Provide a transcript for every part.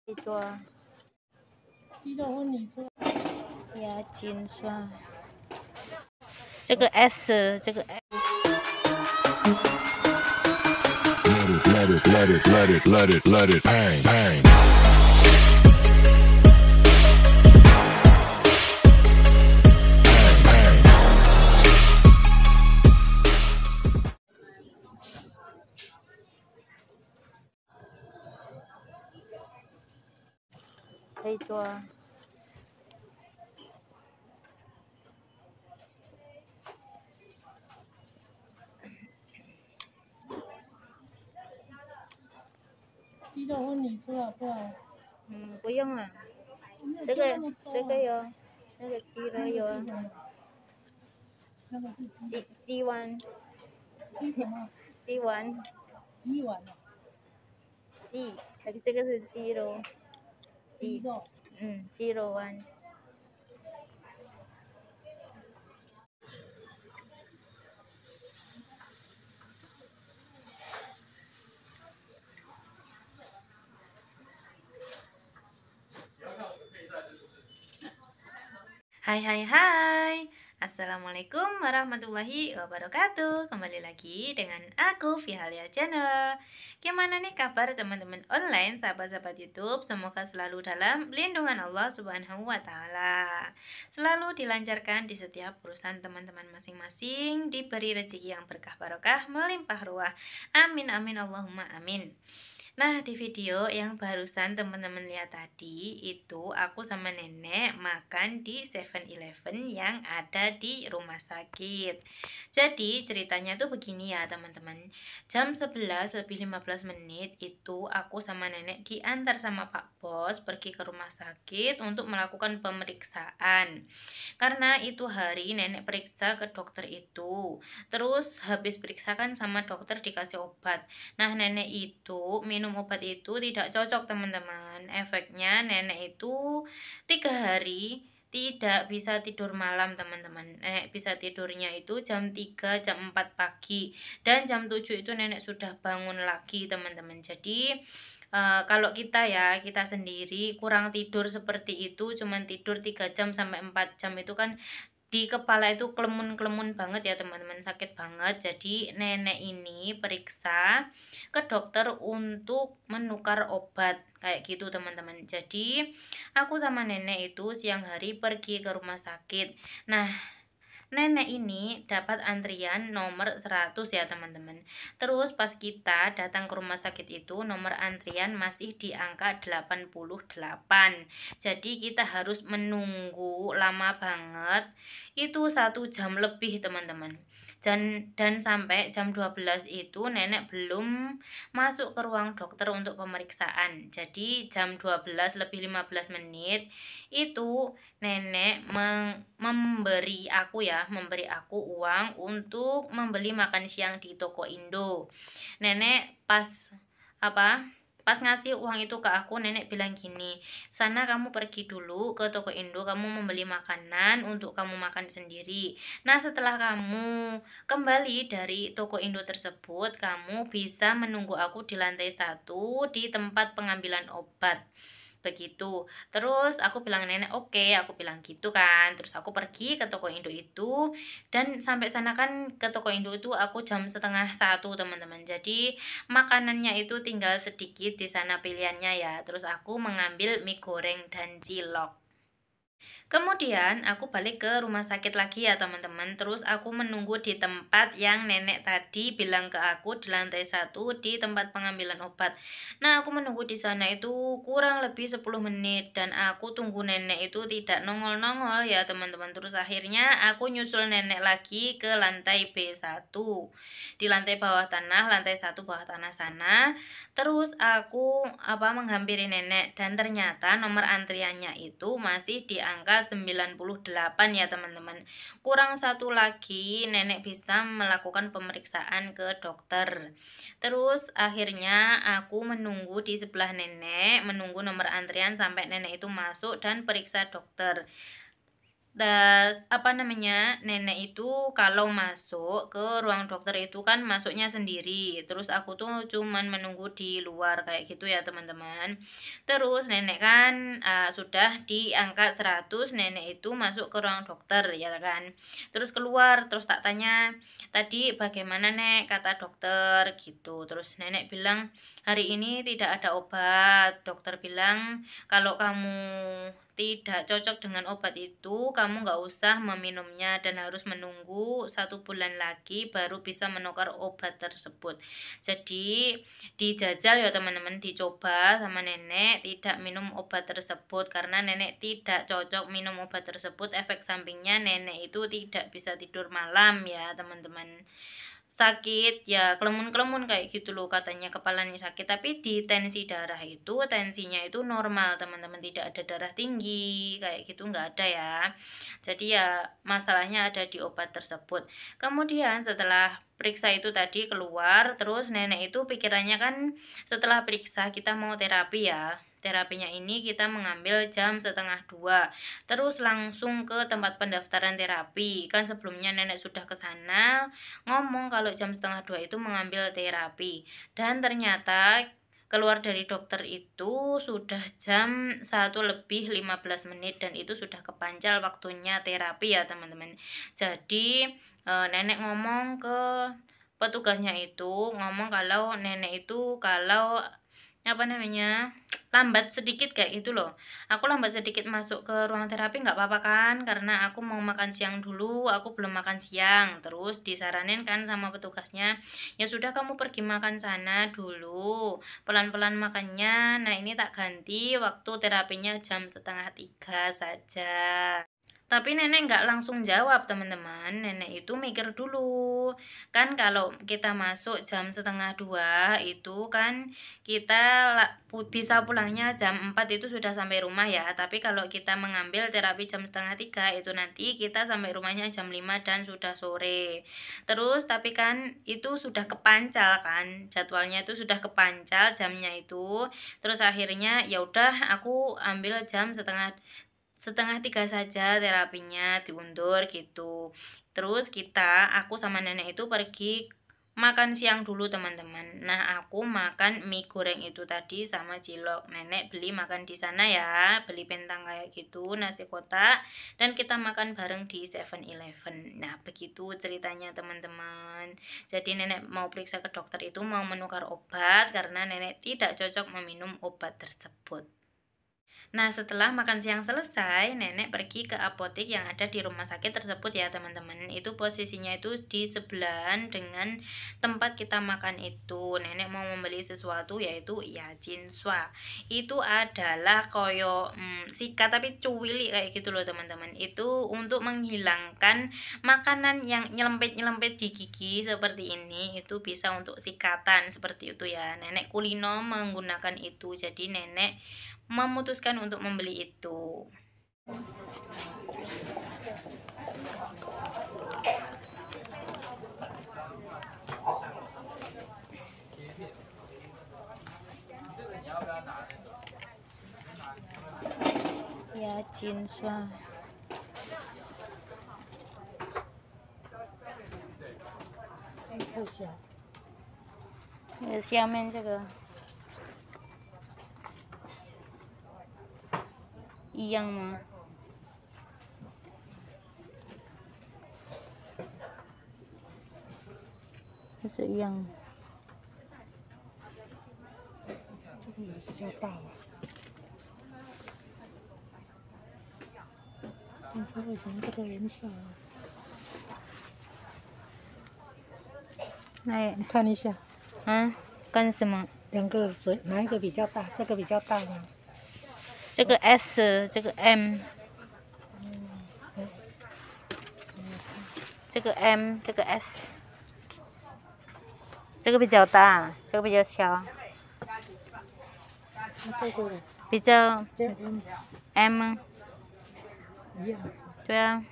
可以做啊。鸡肉或你做。牙金刷，这个 S， 这个 S。Let it bang, bang. 可以做啊。鸡肉或你做好不好？不用啊。这个有，那个鸡肉有啊。那个是鸡丸。鸡什么？鸡丸。鸡丸啊。鸡，这个是鸡肉。鸡肉。鸡肉丸。Hai, Assalamualaikum warahmatullahi wabarakatuh. Kembali lagi dengan aku Vihalia Channel. Gimana nih kabar teman-teman online, sahabat-sahabat YouTube? Semoga selalu dalam lindungan Allah Subhanahu wa taala. Selalu dilancarkan di setiap urusan teman-teman masing-masing, diberi rezeki yang berkah barokah, melimpah ruah. Amin amin Allahumma amin. Nah, di video yang barusan teman-teman lihat tadi, itu aku sama nenek makan di 7-Eleven yang ada di rumah sakit. Jadi, ceritanya tuh begini ya teman-teman. Jam 11 lebih 15 menit itu aku sama nenek diantar sama Pak Bos pergi ke rumah sakit untuk melakukan pemeriksaan. Karena itu hari nenek periksa ke dokter itu. Terus habis periksakan sama dokter dikasih obat. Nah, nenek itu minum obat itu tidak cocok teman-teman. Efeknya nenek itu 3 hari tidak bisa tidur malam teman-teman. Nenek bisa tidurnya itu jam 3, jam 4 pagi. Dan jam 7 itu nenek sudah bangun lagi teman-teman. Jadi kalau kita sendiri kurang tidur seperti itu, cuman tidur 3 jam sampai 4 jam itu kan di kepala itu klemun-klemun banget ya teman-teman, sakit banget. Jadi nenek ini periksa ke dokter untuk menukar obat kayak gitu teman-teman. Jadi aku sama nenek itu siang hari pergi ke rumah sakit. Nah, nenek ini dapat antrian nomor 100 ya teman-teman. Terus pas kita datang ke rumah sakit itu nomor antrian masih di angka 88. Jadi kita harus menunggu lama banget. Itu 1 jam lebih teman-teman. Dan sampai jam 12 itu nenek belum masuk ke ruang dokter untuk pemeriksaan. Jadi jam 12 lebih 15 menit itu nenek memberi aku uang untuk membeli makan siang di toko Indo. Nenek pas ngasih uang itu ke aku, nenek bilang gini, sana kamu pergi dulu ke toko Indo, kamu membeli makanan untuk kamu makan sendiri. Nah, setelah kamu kembali dari toko Indo tersebut, kamu bisa menunggu aku di lantai 1 di tempat pengambilan obat. Begitu. Terus aku bilang nenek oke, aku bilang gitu kan. Terus aku pergi ke toko Indo itu, dan sampai sana kan ke toko Indo itu aku jam 12:30 teman-teman. Jadi makanannya itu tinggal sedikit di sana pilihannya ya. Terus aku mengambil mie goreng dan cilok. Kemudian aku balik ke rumah sakit lagi ya teman-teman. Terus aku menunggu di tempat yang nenek tadi bilang ke aku di lantai 1 di tempat pengambilan obat. Nah, aku menunggu di sana itu kurang lebih 10 menit dan aku tunggu nenek itu tidak nongol-nongol ya teman-teman. Terus akhirnya aku nyusul nenek lagi ke lantai B1. Di lantai bawah tanah, lantai 1 bawah tanah sana. Terus aku menghampiri nenek dan ternyata nomor antriannya itu masih di angka 98 ya teman-teman. Kurang 1 lagi nenek bisa melakukan pemeriksaan ke dokter. Terus akhirnya aku menunggu di sebelah nenek, menunggu nomor antrian sampai nenek itu masuk dan periksa dokter. nenek itu kalau masuk ke ruang dokter itu kan masuknya sendiri, terus aku tuh cuman menunggu di luar kayak gitu ya teman-teman. Terus nenek kan sudah di angka 100, nenek itu masuk ke ruang dokter ya kan. Terus keluar, terus tak tanya, tadi bagaimana nek, kata dokter gitu. Terus nenek bilang, hari ini tidak ada obat, dokter bilang kalau kamu tidak cocok dengan obat itu, kamu nggak usah meminumnya dan harus menunggu 1 bulan lagi baru bisa menukar obat tersebut. Jadi dijajal ya teman-teman, dicoba sama nenek tidak minum obat tersebut karena nenek tidak cocok minum obat tersebut. Efek sampingnya nenek itu tidak bisa tidur malam ya teman-teman. Sakit ya, kelemun-kelemun kayak gitu loh katanya, kepalanya sakit. Tapi di tensi darah itu, tensinya itu normal teman-teman, tidak ada darah tinggi kayak gitu, nggak ada ya. Jadi ya masalahnya ada di obat tersebut. Kemudian setelah periksa itu tadi keluar, terus nenek itu pikirannya kan setelah periksa kita mau terapi ya. Terapinya ini kita mengambil jam 1:30, terus langsung ke tempat pendaftaran terapi. Kan sebelumnya nenek sudah ke sana ngomong kalau jam 1:30 itu mengambil terapi, dan ternyata keluar dari dokter itu sudah jam 1:15 dan itu sudah kepancal waktunya terapi ya teman-teman. Jadi nenek ngomong ke petugasnya itu, ngomong kalau nenek itu kalau lambat sedikit kayak gitu loh. Aku lambat sedikit masuk ke ruang terapi nggak apa-apa kan, karena aku mau makan siang dulu, aku belum makan siang. Terus disaranin kan sama petugasnya, ya sudah kamu pergi makan sana dulu, pelan-pelan makannya. Nah ini tak ganti waktu terapinya jam 2:30 saja. Tapi nenek nggak langsung jawab teman-teman, nenek itu mikir dulu. Kan kalau kita masuk jam 1:30 itu kan kita bisa pulangnya jam 4 itu sudah sampai rumah ya. Tapi kalau kita mengambil terapi jam 2:30 itu nanti kita sampai rumahnya jam 5 dan sudah sore. Terus tapi kan itu sudah kepancal kan, jadwalnya itu sudah kepancal jamnya itu. Terus akhirnya ya udah aku ambil jam 2:30 saja, terapinya diundur gitu. Terus aku sama nenek itu pergi makan siang dulu teman-teman. Nah aku makan mie goreng itu tadi sama cilok, nenek beli makan di sana ya, beli pentang kayak gitu, nasi kotak, dan kita makan bareng di 7-Eleven. Nah begitu ceritanya teman-teman. Jadi nenek mau periksa ke dokter itu mau menukar obat karena nenek tidak cocok meminum obat tersebut. Nah, setelah makan siang selesai, nenek pergi ke apotek yang ada di rumah sakit tersebut ya, teman-teman. Itu posisinya itu di sebelahan dengan tempat kita makan itu. Nenek mau membeli sesuatu yaitu ya jinswa. Itu adalah koyo sikat tapi cuwili kayak gitu loh, teman-teman. Itu untuk menghilangkan makanan yang nyelempet-nyelempet di gigi seperti ini. Itu bisa untuk sikatan seperti itu ya. Nenek kulino menggunakan itu. Jadi nenek memutuskan untuk membeli itu. Ya, jinswa. 特效。下面这个一样吗？还是一样？这个也比较大吧。你说为什么这个颜色啊？你看一下。干什么？两个哪一个比较大？这个比较大吗？这个 S， 这个 M。这个 M， 这个 S。这个比较大，这个比较小。这个比较这 M。一样。对啊。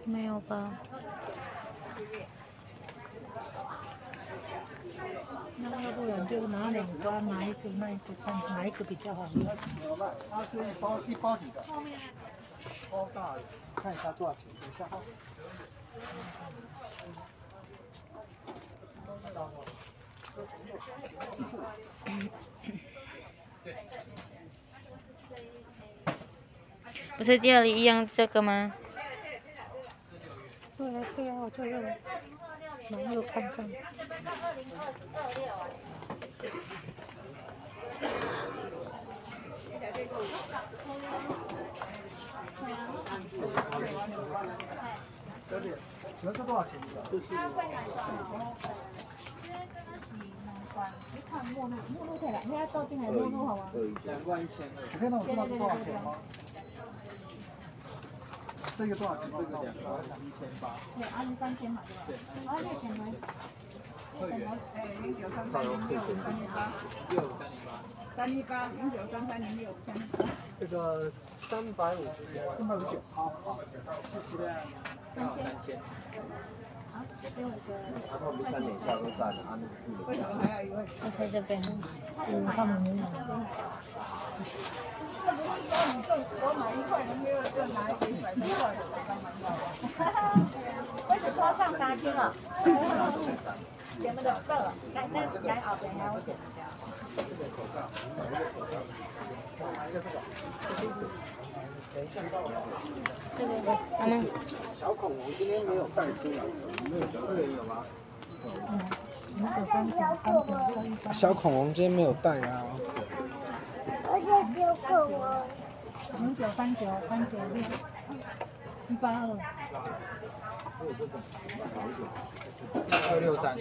没有吧？那要不然就拿两包，拿一个那一个，看哪一个比较好用。它是一包几个？包大的，看一下多少钱？等一下哈。不是叫你一样这个吗？对啊，对啊，我就要拿一个看看。小姐，请问这多少钱一个？这是。你看目录退了，你要倒进来目录好吗21200。我可以让我知道是多少钱吗？这个多少钱？这个2包1800。对，按3000嘛，对吧？对。啊，6000呢？会员。31809330638这个359。好，谢谢。3000。啊，给我一个。他说我们3点下都站了，他那个是。为什么还有一位？我在这边。他们没有。这不是说你我买1块，能给我就拿100块的，我只拖上3斤了。前面的色，来后边还有剪掉。这个，阿妈。小恐龙今天没有带出来，没有会员有吗？小恐龙今天没有带啊。0939396182。263。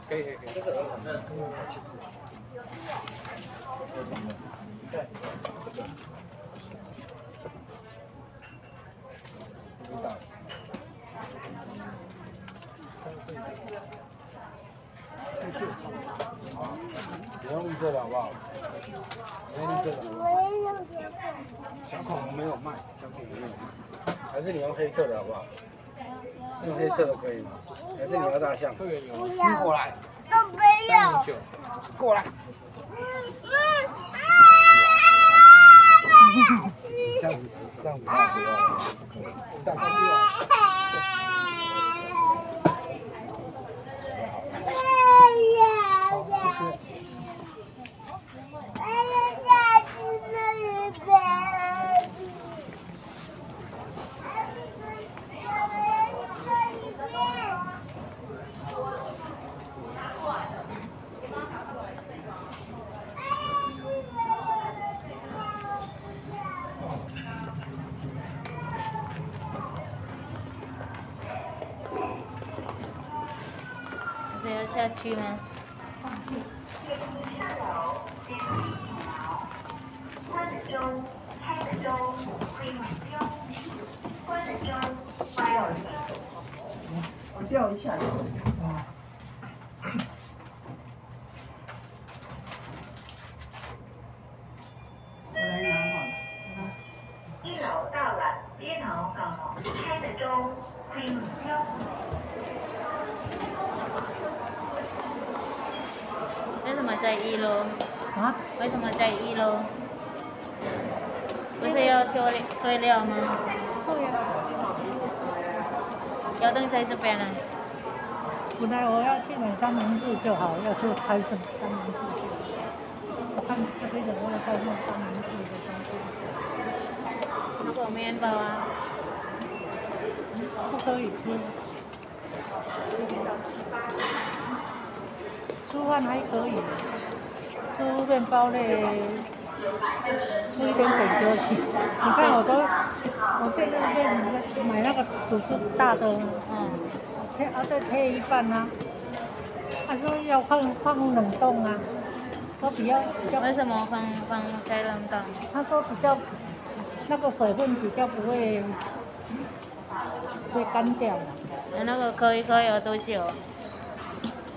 可以。你用绿色的好不好？你用绿色的好不好？小恐龙没有卖，小恐龙没有卖，还是你用黑色的好不好？用黑色的可以吗？还是你要大象？你过来。都没有。过来。这样子不要，这样不要。这要下去吗？我掉一下。我来拿好了。1楼到了1楼港开的中会目标。为什么在1楼？啊？为什么在1楼？不是要睡了吗？对呀。要等在这边了。本来我要去买三明治就好，要去拆什么三明治？我看这边有没有在弄三明治的东西。如果面包啊？不可以吃。吃饭还可以，吃面包类，吃一点点就行。你看我现在在买那个吐司大的，再切一半啊。他说要放冷冻啊，说比较。为什么放在冷冻？他说比较那个水分比较不会干掉。那个可以有多久？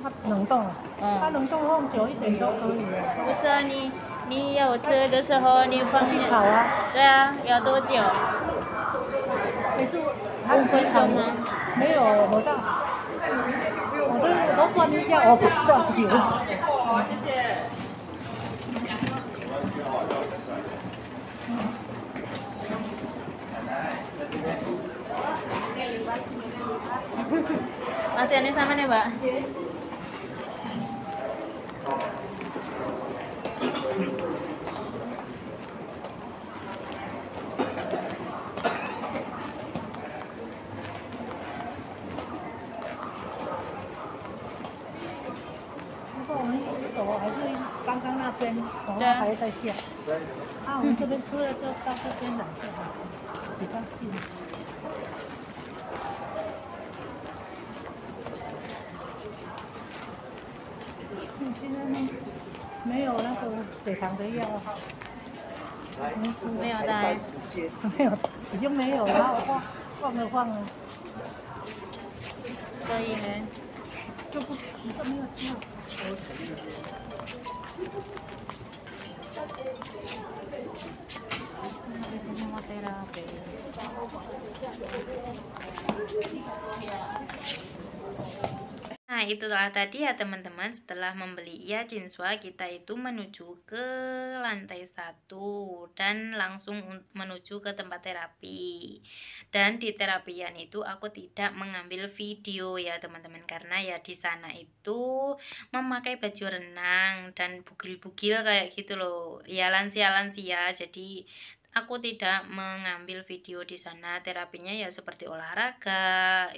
它冷冻啊，它冷冻放久一点都可以啊。不是啊，你要吃的时候你放去烤啊。对啊，要多久？可是它非常没有我到，我都关一下，我不是关机。好，谢谢。Masih aneh sama nih, Mbak.还是刚刚那边，然后还在下。啊，我们这边吃了就到这边来就好，比较近。现在呢，没有那个血糖的药哈。没有的，没有，已经没有了，放了。所以呢，就不，你都没有吃。Nah, itulah tadi ya teman-teman, setelah membeli Yachinswa, kita itu menuju ke lantai 1 dan langsung menuju ke tempat terapi. Dan di terapian itu aku tidak mengambil video ya teman-teman, karena ya di sana itu memakai baju renang dan bugil-bugil kayak gitu loh. Ya lansia-lansia, jadi aku tidak mengambil video di sana. Terapinya ya seperti olahraga,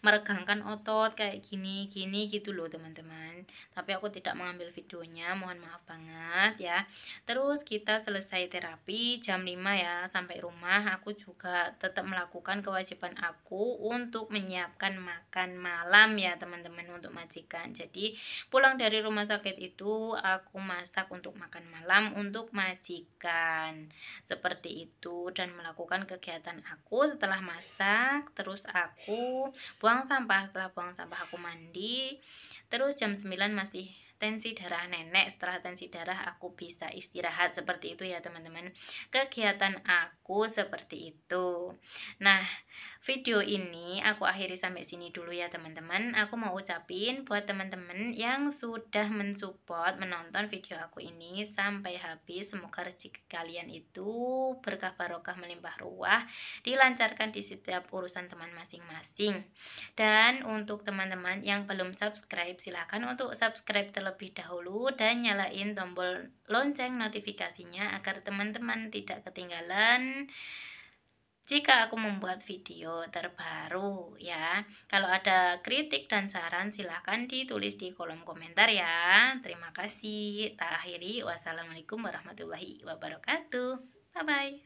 meregangkan otot kayak gini gitu loh teman-teman. Tapi aku tidak mengambil videonya, mohon maaf banget ya. Terus kita selesai terapi jam 5 ya, sampai rumah aku juga tetap melakukan kewajiban aku untuk menyiapkan makan malam ya teman-teman untuk majikan. Jadi pulang dari rumah sakit itu aku masak untuk makan malam untuk majikan. Seperti itu, dan melakukan kegiatan aku setelah masak. Terus aku buang sampah, setelah buang sampah aku mandi. Terus jam 9 masih tensi darah nenek. Setelah tensi darah aku bisa istirahat. Seperti itu ya teman-teman, kegiatan aku seperti itu. Nah, video ini aku akhiri sampai sini dulu ya teman-teman. Aku mau ucapin buat teman-teman yang sudah mensupport menonton video aku ini sampai habis, semoga rezeki kalian itu berkah barokah melimpah ruah, dilancarkan di setiap urusan teman masing-masing. Dan untuk teman-teman yang belum subscribe, silahkan untuk subscribe terlebih dahulu dan nyalain tombol lonceng notifikasinya agar teman-teman tidak ketinggalan jika aku membuat video terbaru ya. Kalau ada kritik dan saran silahkan ditulis di kolom komentar ya. Terima kasih. Tak akhiri, wassalamualaikum warahmatullahi wabarakatuh. Bye bye.